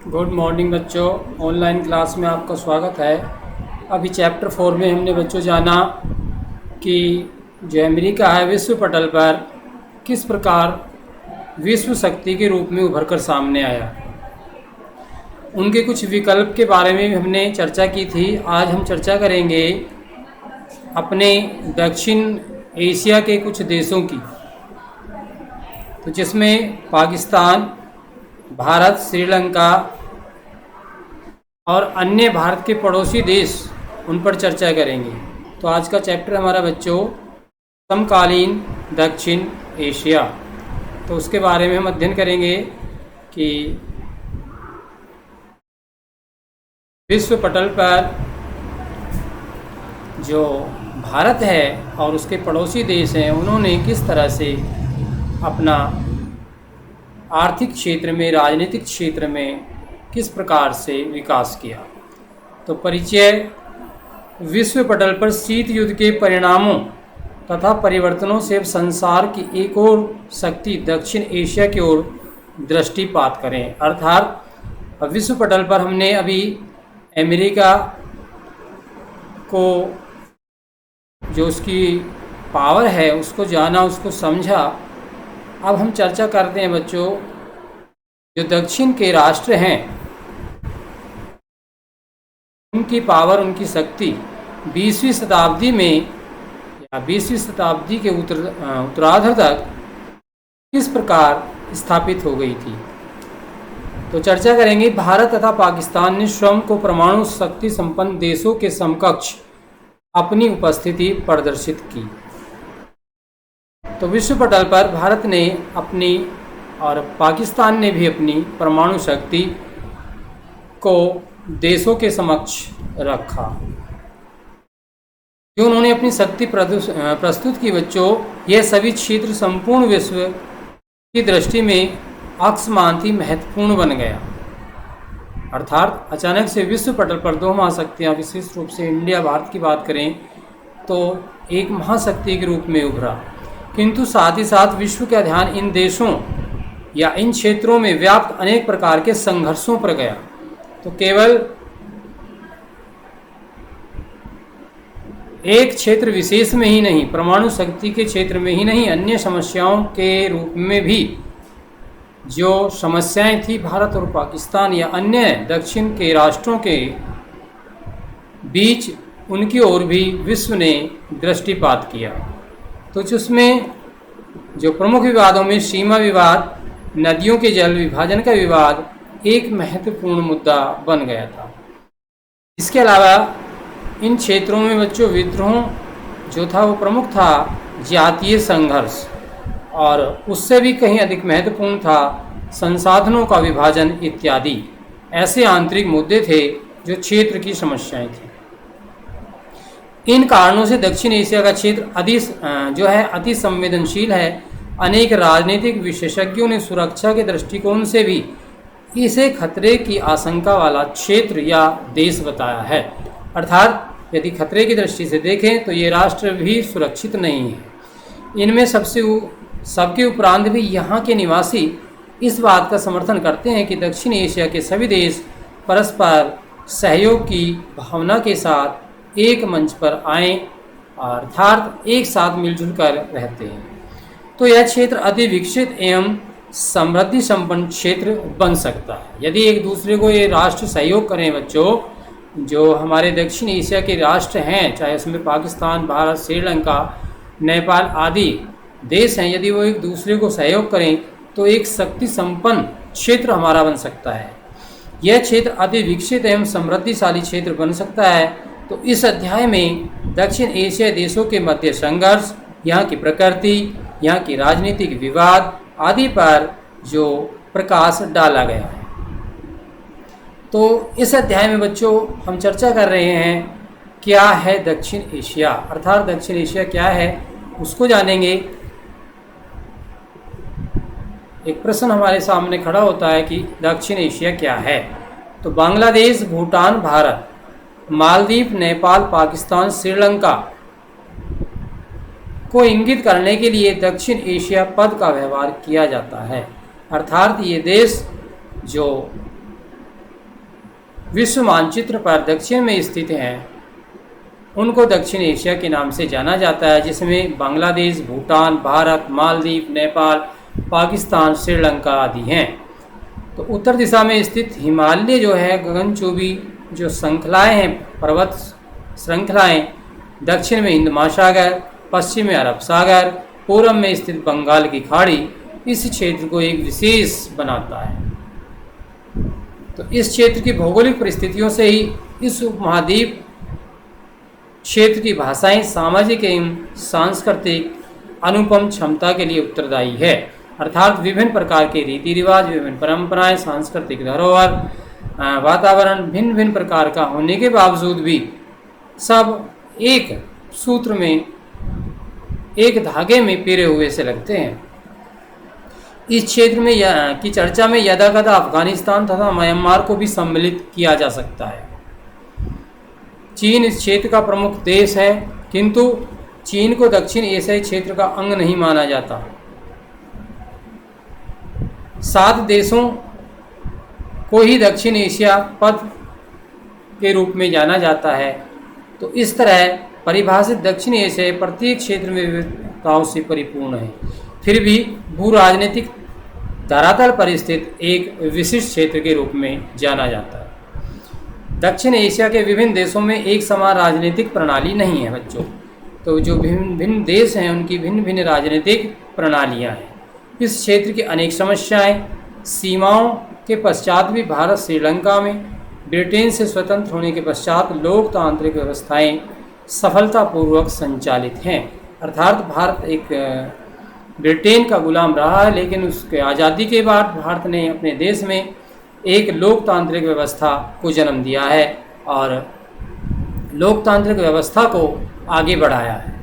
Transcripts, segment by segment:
Good morning बच्चों। Online class में आपका स्वागत है। अभी चैप्टर 4 में हमने बच्चों जाना कि जो अमेरिका है विश्व पटल पर किस प्रकार विश्व शक्ति के रूप में उभर कर सामने आया। उनके कुछ विकल्प के बारे में भी हमने चर्चा की थी। आज हम चर्चा करेंगे अपने दक्षिण एशिया के कुछ देशों की, तो जिसमें पाकिस्तान, भारत, श्रीलंका और अन्य भारत के पड़ोसी देश, उन पर चर्चा करेंगे। तो आज का चैप्टर हमारा बच्चों समकालीन दक्षिण एशिया, तो उसके बारे में हम अध्ययन करेंगे कि विश्व पटल पर जो भारत है और उसके पड़ोसी देश हैं, उन्होंने किस तरह से अपना आर्थिक क्षेत्र में, राजनीतिक क्षेत्र में किस प्रकार से विकास किया। तो परिचय। विश्व पटल पर शीत युद्ध के परिणामों तथा परिवर्तनों से अब संसार की एक और शक्ति दक्षिण एशिया की ओर दृष्टिपात करें। अर्थात विश्व पटल पर हमने अभी अमेरिका को, जो उसकी पावर है, उसको जाना, उसको समझा। अब हम चर्चा करते हैं बच्चों, जो दक्षिण के राष्ट्र हैं, उनकी पावर, उनकी शक्ति 20वीं शताब्दी में या 20वीं शताब्दी के उत्तरार्ध तक किस प्रकार स्थापित हो गई थी। तो चर्चा करेंगे। भारत तथा पाकिस्तान ने स्वयं को परमाणु शक्ति संपन्न देशों के समकक्ष अपनी उपस्थिति प्रदर्शित की। तो विश्व पटल पर भारत ने अपनी और पाकिस्तान ने भी अपनी परमाणु शक्ति को देशों के समक्ष रखा। जो उन्होंने अपनी शक्ति प्रस्तुत की बच्चों, यह सभी क्षेत्र संपूर्ण विश्व की दृष्टि में अकस्मात महत्वपूर्ण बन गया। अर्थात अचानक से विश्व पटल पर दो महाशक्तियाँ, विशेष रूप से इंडिया, भारत की बात करें तो एक महाशक्ति के रूप में उभरा। किंतु साथ ही साथ विश्व का ध्यान इन देशों या इन क्षेत्रों में व्याप्त अनेक प्रकार के संघर्षों पर गया। तो केवल एक क्षेत्र विशेष में ही नहीं, परमाणु शक्ति के क्षेत्र में ही नहीं, अन्य समस्याओं के रूप में भी जो समस्याएं थी भारत और पाकिस्तान या अन्य दक्षिण के राष्ट्रों के बीच, उनकी ओर भी विश्व ने दृष्टिपात किया। तो जिसमें जो प्रमुख विवादों में सीमा विवाद, नदियों के जल विभाजन का विवाद एक महत्वपूर्ण मुद्दा बन गया था। इसके अलावा इन क्षेत्रों में बच्चों विद्रोह जो था वो प्रमुख था, जातीय संघर्ष, और उससे भी कहीं अधिक महत्वपूर्ण था संसाधनों का विभाजन इत्यादि ऐसे आंतरिक मुद्दे थे जो क्षेत्र की समस्याएं थी। इन कारणों से दक्षिण एशिया का क्षेत्र अति संवेदनशील है। अनेक राजनीतिक विशेषज्ञों ने सुरक्षा के दृष्टिकोण से भी इसे खतरे की आशंका वाला क्षेत्र या देश बताया है। अर्थात यदि खतरे की दृष्टि से देखें तो ये राष्ट्र भी सुरक्षित नहीं है। इनमें सबके उपरांत भी यहाँ के निवासी इस बात का समर्थन करते हैं कि दक्षिण एशिया के सभी देश परस्पर सहयोग की भावना के साथ एक मंच पर आएँ, अर्थात एक साथ मिलजुल कर रहते हैं। तो यह क्षेत्र अति विकसित एवं समृद्धि संपन्न क्षेत्र बन सकता है यदि एक दूसरे को ये राष्ट्र सहयोग करें बच्चों। जो हमारे दक्षिण एशिया के राष्ट्र हैं, चाहे उसमें पाकिस्तान, भारत, श्रीलंका, नेपाल आदि देश हैं, यदि वो एक दूसरे को सहयोग करें तो एक शक्ति संपन्न क्षेत्र हमारा बन सकता है। यह क्षेत्र अति विकसित एवं समृद्धिशाली क्षेत्र बन सकता है। तो इस अध्याय में दक्षिण एशियाई देशों के मध्य संघर्ष, यहाँ की प्रकृति, यहाँ की राजनीतिक विवाद आदि पर जो प्रकाश डाला गया है। तो इस अध्याय में बच्चों हम चर्चा कर रहे हैं क्या है दक्षिण एशिया, अर्थात दक्षिण एशिया क्या है उसको जानेंगे। एक प्रश्न हमारे सामने खड़ा होता है कि दक्षिण एशिया क्या है। तो बांग्लादेश, भूटान, भारत, मालदीव, नेपाल, पाकिस्तान, श्रीलंका को इंगित करने के लिए दक्षिण एशिया पद का व्यवहार किया जाता है। अर्थात ये देश जो विश्व मानचित्र पर दक्षिण में स्थित हैं उनको दक्षिण एशिया के नाम से जाना जाता है, जिसमें बांग्लादेश, भूटान, भारत, मालदीव, नेपाल, पाकिस्तान, श्रीलंका आदि हैं। तो उत्तर दिशा में स्थित हिमालय जो है गगनचुंबी जो श्रृंखलाएँ हैं, पर्वत श्रृंखलाएँ, दक्षिण में हिंद महासागर, पश्चिम में अरब सागर, पूर्व में स्थित बंगाल की खाड़ी इस क्षेत्र को एक विशेष बनाता है। तो इस क्षेत्र की भौगोलिक परिस्थितियों से ही इस उपमहाद्वीप क्षेत्र की भाषाएं सामाजिक एवं सांस्कृतिक अनुपम क्षमता के लिए उत्तरदायी है, अर्थात विभिन्न प्रकार के रीति रिवाज, विभिन्न परंपराएं, सांस्कृतिक धरोहर, वातावरण भिन्न भिन्न प्रकार का होने के बावजूद भी सब एक सूत्र में, एक धागे में पिरे हुए से लगते हैं। इस क्षेत्र में की चर्चा में यदाकदा अफगानिस्तान तथा म्यांमार को भी सम्मिलित किया जा सकता है। चीन इस क्षेत्र का प्रमुख देश है, किंतु चीन को दक्षिण एशियाई क्षेत्र का अंग नहीं माना जाता। 7 देशों को ही दक्षिण एशिया पद के रूप में जाना जाता है। तो इस तरह परिभाषित दक्षिण एशिया प्रत्येक क्षेत्र में विविधताओं से परिपूर्ण है, फिर भी भू राजनीतिक धरातल पर स्थित एक विशिष्ट क्षेत्र के रूप में जाना जाता है। दक्षिण एशिया के विभिन्न देशों में एक समान राजनीतिक प्रणाली नहीं है बच्चों। तो जो भिन्न भिन्न देश हैं उनकी भिन्न भिन्न राजनीतिक प्रणालियां हैं। इस क्षेत्र की अनेक समस्याएं, सीमाओं के पश्चात भी भारत, श्रीलंका में ब्रिटेन से स्वतंत्र होने के पश्चात लोकतांत्रिक व्यवस्थाएं सफलतापूर्वक संचालित हैं। अर्थात भारत एक ब्रिटेन का गुलाम रहा है, लेकिन उसके आज़ादी के बाद भारत ने अपने देश में एक लोकतांत्रिक व्यवस्था को जन्म दिया है और लोकतांत्रिक व्यवस्था को आगे बढ़ाया है।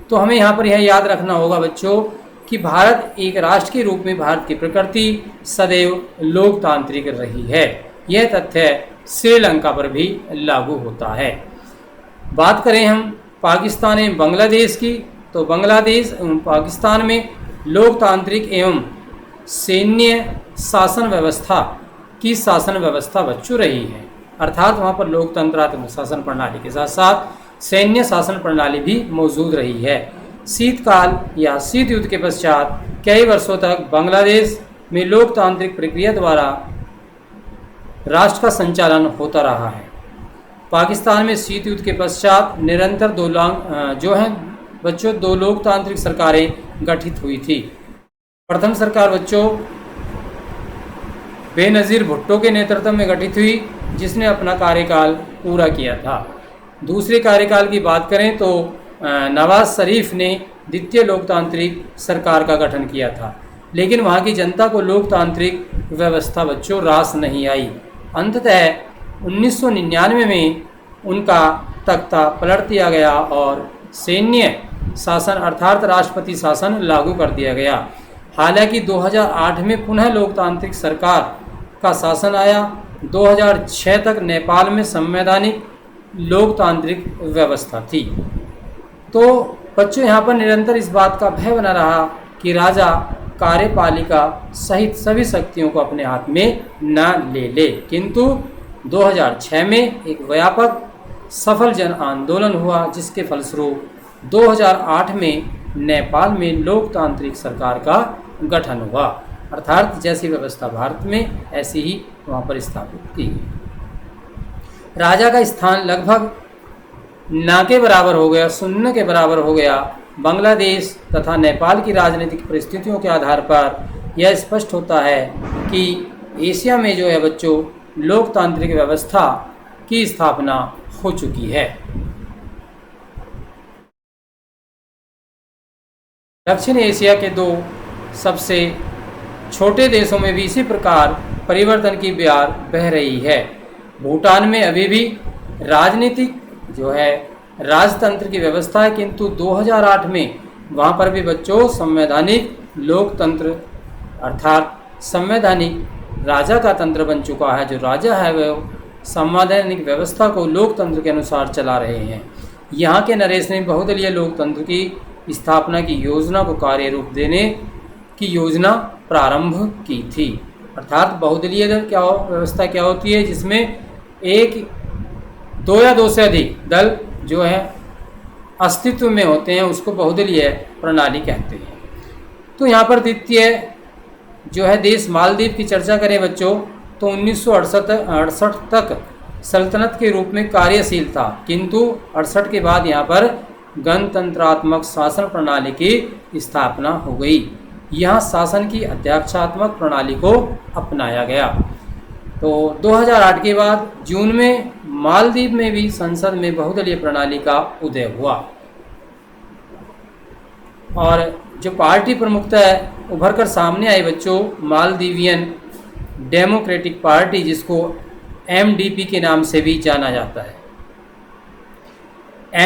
तो हमें यहाँ पर यह याद रखना होगा बच्चों कि भारत एक राष्ट्र के रूप में भारत की प्रकृति सदैव लोकतांत्रिक रही है। यह तथ्य श्रीलंका पर भी लागू होता है। बात करें हम पाकिस्तान एवं बांग्लादेश की, तो बांग्लादेश एवं पाकिस्तान में लोकतांत्रिक एवं सैन्य शासन व्यवस्था बच्चों रही है। अर्थात वहाँ पर लोकतंत्रात्मक शासन प्रणाली के साथ साथ सैन्य शासन प्रणाली भी मौजूद रही है। शीतकाल या शीत युद्ध के पश्चात कई वर्षों तक बांग्लादेश में लोकतांत्रिक प्रक्रिया द्वारा राष्ट्र का संचालन होता रहा है। पाकिस्तान में शीत युद्ध के पश्चात निरंतर दो लोकतांत्रिक सरकारें गठित हुई थी। प्रथम सरकार बच्चों बेनज़ीर भुट्टो के नेतृत्व में गठित हुई, जिसने अपना कार्यकाल पूरा किया था। दूसरे कार्यकाल की बात करें तो नवाज शरीफ ने द्वितीय लोकतांत्रिक सरकार का गठन किया था, लेकिन वहाँ की जनता को लोकतांत्रिक व्यवस्था बच्चों रास नहीं आई। अंततः 1999 में उनका तख्ता पलट दिया गया और सैन्य शासन अर्थात राष्ट्रपति शासन लागू कर दिया गया। हालांकि 2008 में पुनः लोकतांत्रिक सरकार का शासन आया। 2006 तक नेपाल में संवैधानिक लोकतांत्रिक व्यवस्था थी। तो बच्चों यहाँ पर निरंतर इस बात का भय बना रहा कि राजा कार्यपालिका सहित सभी शक्तियों को अपने हाथ में न ले, किंतु 2006 में एक व्यापक सफल जन आंदोलन हुआ, जिसके फलस्वरूप 2008 में नेपाल में लोकतांत्रिक सरकार का गठन हुआ। अर्थात जैसी व्यवस्था भारत में ऐसी ही वहाँ पर स्थापित की गई। राजा का स्थान लगभग ना के बराबर हो गया, शून्य के बराबर हो गया। बांग्लादेश तथा नेपाल की राजनीतिक परिस्थितियों के आधार पर यह स्पष्ट होता है कि एशिया में जो है बच्चों लोकतांत्रिक व्यवस्था की स्थापना हो चुकी है। दक्षिण एशिया के 2 सबसे छोटे देशों में भी इसी प्रकार परिवर्तन की बयार बह रही है। भूटान में अभी भी राजनीतिक जो है राजतंत्र की व्यवस्था है, किंतु 2008 में वहाँ पर भी बच्चों संवैधानिक लोकतंत्र अर्थात संवैधानिक राजा का तंत्र बन चुका है। जो राजा है वह संवैधानिक व्यवस्था को लोकतंत्र के अनुसार चला रहे हैं। यहाँ के नरेश ने बहुदलीय लोकतंत्र की स्थापना की योजना को कार्य रूप देने की योजना प्रारंभ की थी। अर्थात बहुदलीय व्यवस्था क्या होती है, जिसमें एक, दो या दो से अधिक दल जो है अस्तित्व में होते हैं उसको बहुदलीय प्रणाली कहते हैं। तो यहाँ पर द्वितीय जो है देश मालदीव की चर्चा करें बच्चों, तो 1968 तक सल्तनत के रूप में कार्यशील था, किंतु 68 के बाद यहाँ पर गणतंत्रात्मक शासन प्रणाली की स्थापना हो गई। यहाँ शासन की अध्यक्षात्मक प्रणाली को अपनाया गया। तो 2008 के बाद जून में मालदीव में भी संसद में बहुदलीय प्रणाली का उदय हुआ और जो पार्टी प्रमुखतः उभर कर सामने आई बच्चों, मालदीवियन डेमोक्रेटिक पार्टी, जिसको MDP के नाम से भी जाना जाता है।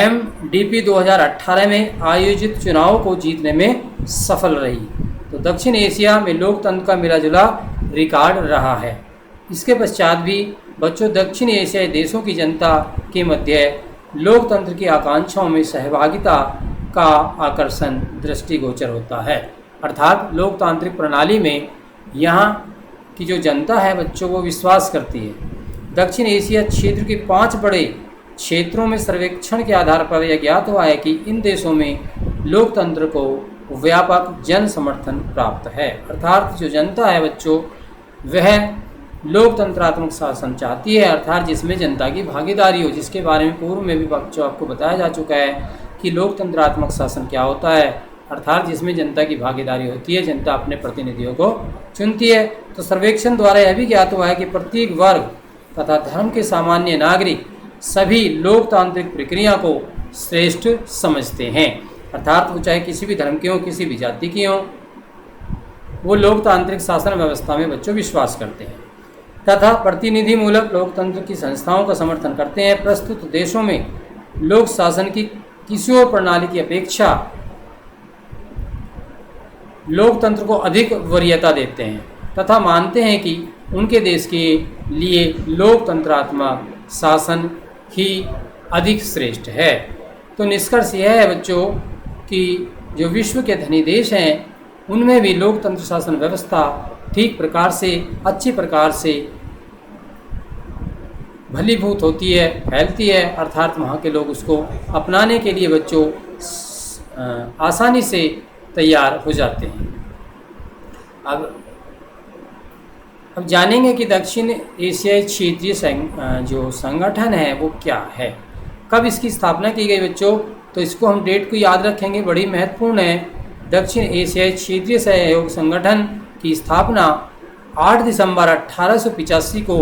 MDP 2018 में आयोजित चुनाव को जीतने में सफल रही। तो दक्षिण एशिया में लोकतंत्र का मिलाजुला रिकॉर्ड रहा है। इसके पश्चात भी बच्चों दक्षिण एशियाई देशों की जनता के मध्य लोकतंत्र की आकांक्षाओं में सहभागिता का आकर्षण दृष्टिगोचर होता है। अर्थात लोकतांत्रिक प्रणाली में यहाँ की जो जनता है बच्चों वो विश्वास करती है। दक्षिण एशिया क्षेत्र के 5 बड़े क्षेत्रों में सर्वेक्षण के आधार पर यह ज्ञात हुआ है कि इन देशों में लोकतंत्र को व्यापक जन समर्थन प्राप्त है। अर्थात जो जनता है बच्चों वह लोकतंत्रात्मक शासन चाहती है, अर्थात जिसमें जनता की भागीदारी हो, जिसके बारे में पूर्व में भी बच्चों आपको बताया जा चुका है कि लोकतंत्रात्मक शासन क्या होता है, अर्थात जिसमें जनता की भागीदारी होती है, जनता अपने प्रतिनिधियों को चुनती है। तो सर्वेक्षण द्वारा यह भी ज्ञात हुआ है कि प्रत्येक वर्ग तथा धर्म के सामान्य नागरिक सभी लोकतांत्रिक प्रक्रिया को श्रेष्ठ समझते हैं, अर्थात वो चाहे किसी भी धर्म के हों, किसी भी जाति के हों, वो लोकतांत्रिक शासन व्यवस्था में बच्चों विश्वास करते हैं तथा प्रतिनिधिमूलक लोकतंत्र की संस्थाओं का समर्थन करते हैं। प्रस्तुत देशों में लोक शासन की किसी और प्रणाली की अपेक्षा लोकतंत्र को अधिक वरीयता देते हैं तथा मानते हैं कि उनके देश के लिए लोकतंत्रात्मक शासन ही अधिक श्रेष्ठ है। तो निष्कर्ष यह है बच्चों कि जो विश्व के धनी देश हैं उनमें भी लोकतंत्र शासन व्यवस्था ठीक प्रकार से, अच्छी प्रकार से भलीभूत होती है, फैलती है, अर्थात वहाँ के लोग उसको अपनाने के लिए बच्चों आसानी से तैयार हो जाते हैं। अब जानेंगे कि दक्षिण एशियाई क्षेत्रीय जो संगठन है वो क्या है, कब इसकी स्थापना की गई बच्चों, तो इसको हम डेट को याद रखेंगे, बड़ी महत्वपूर्ण है। दक्षिण एशियाई क्षेत्रीय सहयोग संगठन की स्थापना 8 दिसंबर 1885 को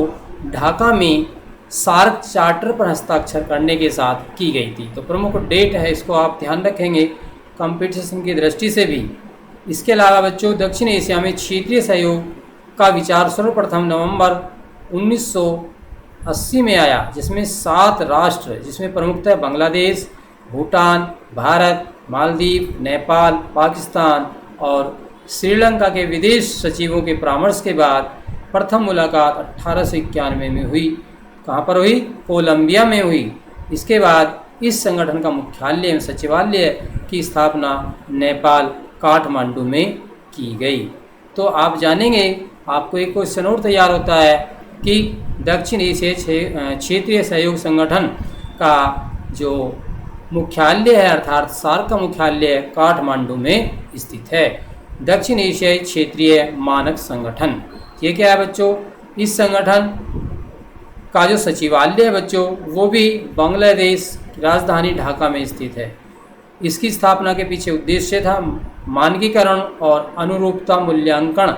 ढाका में सार्क चार्टर पर हस्ताक्षर करने के साथ की गई थी। तो प्रमुख डेट है, इसको आप ध्यान रखेंगे कंपटीशन की दृष्टि से भी। इसके अलावा बच्चों दक्षिण एशिया में क्षेत्रीय सहयोग का विचार सर्वप्रथम नवंबर 1980 में आया, जिसमें 7 राष्ट्र, जिसमें प्रमुखतः बांग्लादेश, भूटान, भारत, मालदीव, नेपाल, पाकिस्तान और श्रीलंका के विदेश सचिवों के परामर्श के बाद प्रथम मुलाकात 1891 में हुई। कहाँ पर हुई? कोलंबिया में हुई। इसके बाद इस संगठन का मुख्यालय एवं सचिवालय की स्थापना नेपाल काठमांडू में की गई। तो आप जानेंगे, आपको एक क्वेश्चन और तैयार होता है कि दक्षिण एशियाई क्षेत्रीय सहयोग संगठन का जो मुख्यालय है अर्थात सार्क का मुख्यालय काठमांडू में स्थित है। दक्षिण एशियाई क्षेत्रीय मानक संगठन, ये क्या है बच्चों? इस संगठन का जो सचिवालय है बच्चों वो भी बांग्लादेश की राजधानी ढाका में स्थित है। इसकी स्थापना के पीछे उद्देश्य था मानकीकरण और अनुरूपता मूल्यांकन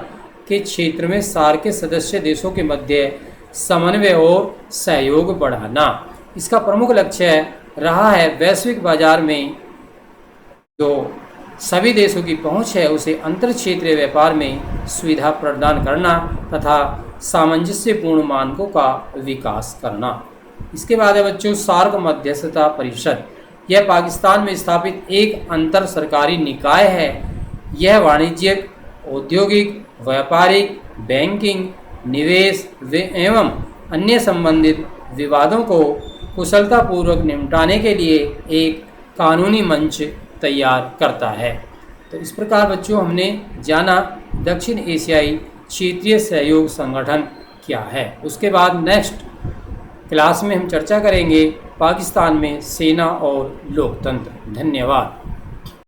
के क्षेत्र में सार्क के सदस्य देशों के मध्य समन्वय और सहयोग बढ़ाना। इसका प्रमुख लक्ष्य रहा है वैश्विक बाजार में जो सभी देशों की पहुंच है उसे अंतर क्षेत्रीय व्यापार में सुविधा प्रदान करना तथा सामंजस्यपूर्ण मानकों का विकास करना। इसके बाद है बच्चों सार्क मध्यस्थता परिषद। यह पाकिस्तान में स्थापित एक अंतर सरकारी निकाय है। यह वाणिज्यिक, औद्योगिक, व्यापारिक, बैंकिंग, निवेश एवं अन्य संबंधित विवादों को कुशलतापूर्वक निपटाने के लिए एक कानूनी मंच तैयार करता है। तो इस प्रकार बच्चों हमने जाना दक्षिण एशियाई क्षेत्रीय सहयोग संगठन क्या है। उसके बाद नेक्स्ट क्लास में हम चर्चा करेंगे पाकिस्तान में सेना और लोकतंत्र। धन्यवाद।